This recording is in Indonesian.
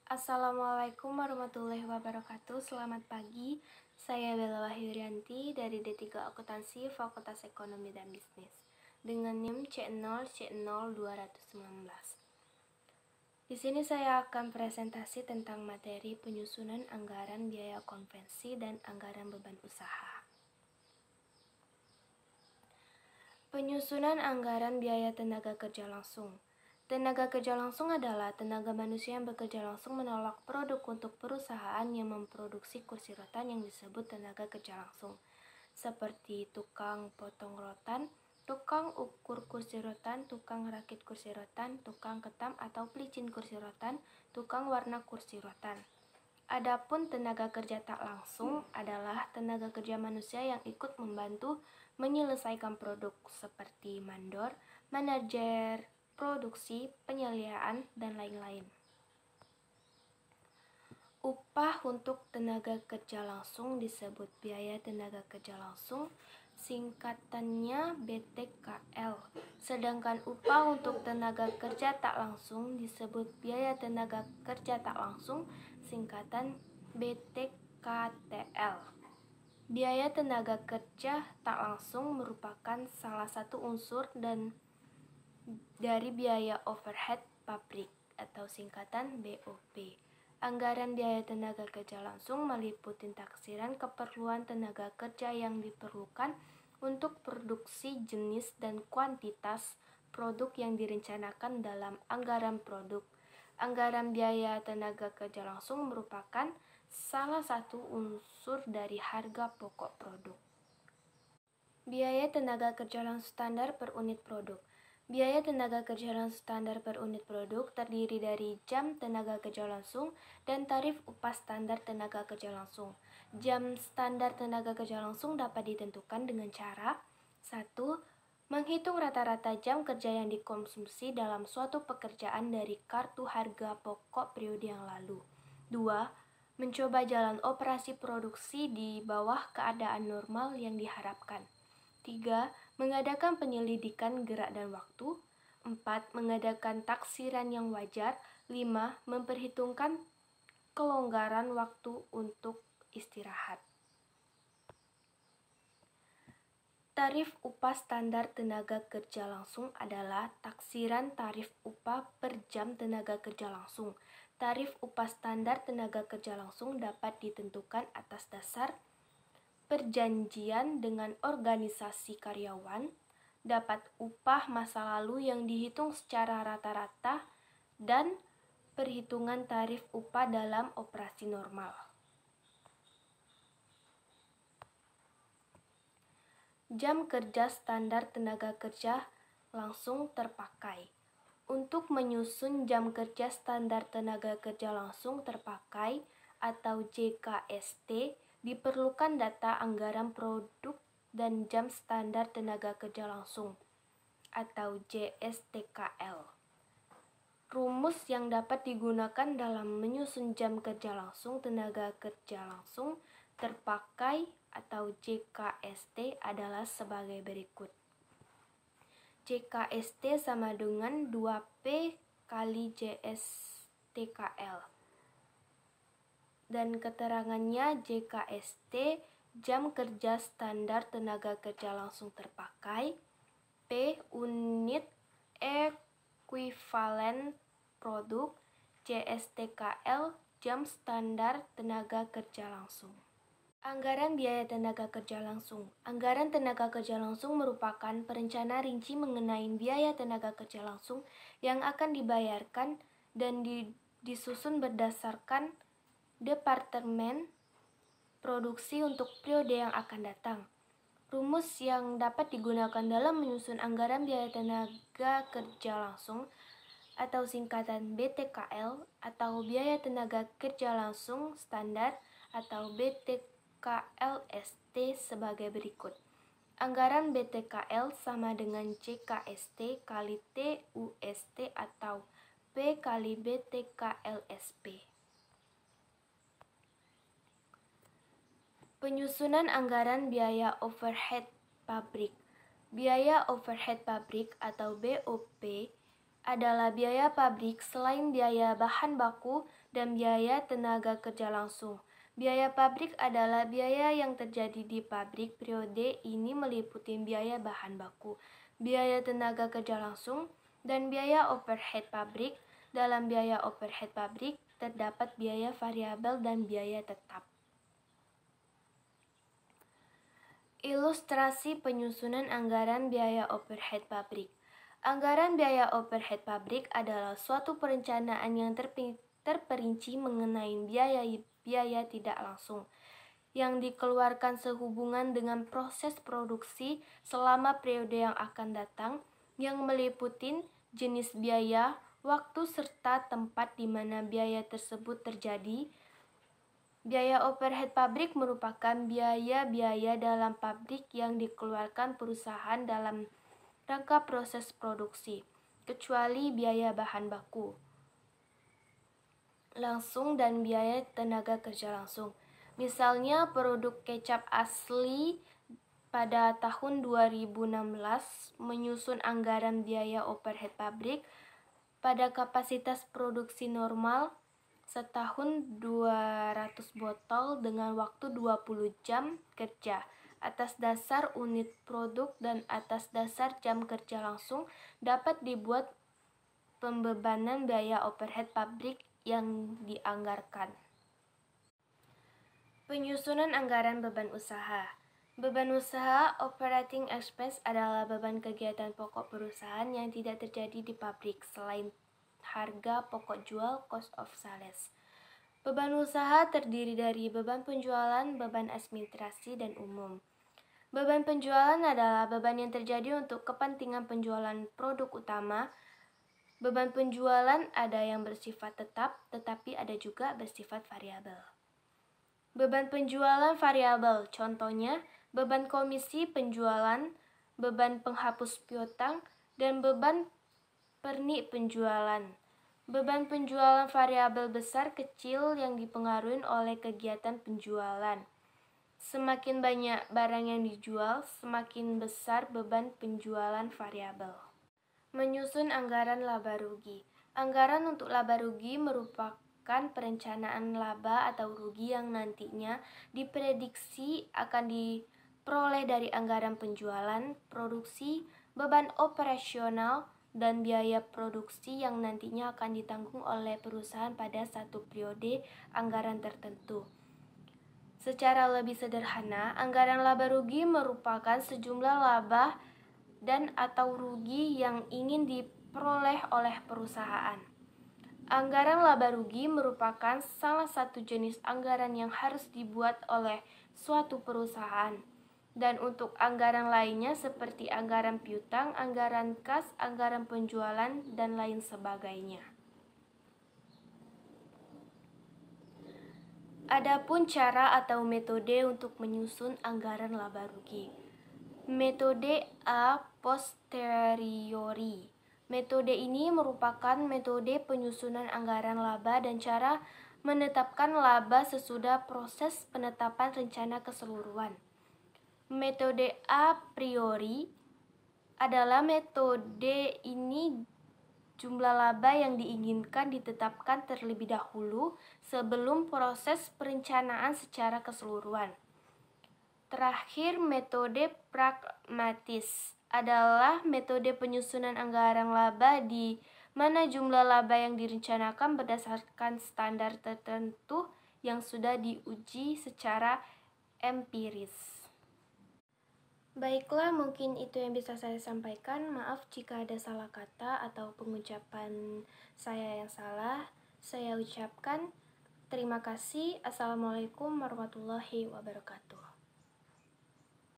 Assalamualaikum warahmatullahi wabarakatuh. Selamat pagi, saya Bella Wahyurianti dari D3 Akuntansi Fakultas Ekonomi dan Bisnis dengan NIM C0C0219. Di sini saya akan presentasi tentang materi penyusunan anggaran biaya konvensi dan anggaran beban usaha. Penyusunan anggaran biaya tenaga kerja langsung. Tenaga kerja langsung adalah tenaga manusia yang bekerja langsung menolak produk untuk perusahaan yang memproduksi kursi rotan yang disebut tenaga kerja langsung, seperti tukang potong rotan, tukang ukur kursi rotan, tukang rakit kursi rotan, tukang ketam atau pelicin kursi rotan, tukang warna kursi rotan. Adapun tenaga kerja tak langsung adalah tenaga kerja manusia yang ikut membantu menyelesaikan produk seperti mandor, manajer produksi, penyediaan, dan lain-lain. Upah untuk tenaga kerja langsung disebut biaya tenaga kerja langsung, singkatannya BTKL. Sedangkan upah untuk tenaga kerja tak langsung disebut biaya tenaga kerja tak langsung, singkatan BTKTL. Biaya tenaga kerja tak langsung merupakan salah satu unsur dari biaya overhead pabrik atau singkatan BOP. Anggaran biaya tenaga kerja langsung meliputi taksiran keperluan tenaga kerja yang diperlukan untuk produksi jenis dan kuantitas produk yang direncanakan dalam anggaran produk. Anggaran biaya tenaga kerja langsung merupakan salah satu unsur dari harga pokok produk. Biaya tenaga kerja langsung standar per unit produk. Biaya tenaga kerja langsung standar per unit produk terdiri dari jam tenaga kerja langsung dan tarif upah standar tenaga kerja langsung. Jam standar tenaga kerja langsung dapat ditentukan dengan cara 1. Menghitung rata-rata jam kerja yang dikonsumsi dalam suatu pekerjaan dari kartu harga pokok periode yang lalu. 2. Mencoba jalan operasi produksi di bawah keadaan normal yang diharapkan. 3. Mengadakan penyelidikan gerak dan waktu. 4. Mengadakan taksiran yang wajar. 5. Memperhitungkan kelonggaran waktu untuk istirahat. Tarif upah standar tenaga kerja langsung adalah taksiran tarif upah per jam tenaga kerja langsung. Tarif upah standar tenaga kerja langsung dapat ditentukan atas dasar perjanjian dengan organisasi karyawan, dapat upah masa lalu yang dihitung secara rata-rata, dan perhitungan tarif upah dalam operasi normal. Jam kerja standar tenaga kerja langsung terpakai. Untuk menyusun jam kerja standar tenaga kerja langsung terpakai atau JKST, diperlukan data anggaran produk dan jam standar tenaga kerja langsung atau JSTKL. Rumus yang dapat digunakan dalam menyusun jam kerja langsung tenaga kerja langsung terpakai atau JKST adalah sebagai berikut. JKST sama dengan 2P kali JSTKL. Dan keterangannya JKST, jam kerja standar tenaga kerja langsung terpakai, P unit ekuivalen produk, JSTKL, jam standar tenaga kerja langsung. Anggaran biaya tenaga kerja langsung. Anggaran tenaga kerja langsung merupakan perencanaan rinci mengenai biaya tenaga kerja langsung yang akan dibayarkan dan disusun berdasarkan departemen produksi untuk periode yang akan datang. Rumus yang dapat digunakan dalam menyusun anggaran biaya tenaga kerja langsung atau singkatan BTKL atau biaya tenaga kerja langsung standar atau BTKLST sebagai berikut. Anggaran BTKL sama dengan JKST kali TUST atau P kali BTKLSP. Penyusunan anggaran biaya overhead pabrik. Biaya overhead pabrik atau BOP adalah biaya pabrik selain biaya bahan baku dan biaya tenaga kerja langsung. Biaya pabrik adalah biaya yang terjadi di pabrik. Periode ini meliputi biaya bahan baku, biaya tenaga kerja langsung, dan biaya overhead pabrik. Dalam biaya overhead pabrik terdapat biaya variabel dan biaya tetap. Ilustrasi penyusunan anggaran biaya overhead pabrik. Anggaran biaya overhead pabrik adalah suatu perencanaan yang terperinci mengenai biaya tidak langsung yang dikeluarkan sehubungan dengan proses produksi selama periode yang akan datang, yang meliputi jenis biaya, waktu, serta tempat di mana biaya tersebut terjadi. Biaya overhead pabrik merupakan biaya-biaya dalam pabrik yang dikeluarkan perusahaan dalam rangka proses produksi, kecuali biaya bahan baku langsung dan biaya tenaga kerja langsung. Misalnya produk kecap asli pada tahun 2016 menyusun anggaran biaya overhead pabrik pada kapasitas produksi normal setahun 200 botol dengan waktu 20 jam kerja. Atas dasar unit produk dan atas dasar jam kerja langsung dapat dibuat pembebanan biaya overhead pabrik yang dianggarkan. Penyusunan anggaran beban usaha. Beban usaha operating expense adalah beban kegiatan pokok perusahaan yang tidak terjadi di pabrik selain harga pokok jual, cost of sales. Beban usaha terdiri dari beban penjualan, beban administrasi, dan umum. Beban penjualan adalah beban yang terjadi untuk kepentingan penjualan produk utama. Beban penjualan ada yang bersifat tetap, tetapi ada juga bersifat variabel. Beban penjualan variabel, contohnya beban komisi penjualan, beban penghapus piutang, dan beban pernik penjualan. Beban penjualan variabel besar kecil yang dipengaruhi oleh kegiatan penjualan. Semakin banyak barang yang dijual, semakin besar beban penjualan variabel. Menyusun anggaran laba rugi. Anggaran untuk laba rugi merupakan perencanaan laba atau rugi yang nantinya diprediksi akan diperoleh dari anggaran penjualan, produksi, beban operasional, dan biaya produksi yang nantinya akan ditanggung oleh perusahaan pada satu periode anggaran tertentu. Secara lebih sederhana, anggaran laba rugi merupakan sejumlah laba dan atau rugi yang ingin diperoleh oleh perusahaan. Anggaran laba rugi merupakan salah satu jenis anggaran yang harus dibuat oleh suatu perusahaan. Dan untuk anggaran lainnya seperti anggaran piutang, anggaran kas, anggaran penjualan, dan lain sebagainya. Adapun cara atau metode untuk menyusun anggaran laba rugi. Metode a posteriori. Metode ini merupakan metode penyusunan anggaran laba dan cara menetapkan laba sesudah proses penetapan rencana keseluruhan. Metode a priori adalah metode ini jumlah laba yang diinginkan ditetapkan terlebih dahulu sebelum proses perencanaan secara keseluruhan. Terakhir, metode pragmatis adalah metode penyusunan anggaran laba di mana jumlah laba yang direncanakan berdasarkan standar tertentu yang sudah diuji secara empiris. Baiklah, mungkin itu yang bisa saya sampaikan. Maaf jika ada salah kata atau pengucapan saya yang salah. Saya ucapkan terima kasih. Assalamualaikum warahmatullahi wabarakatuh.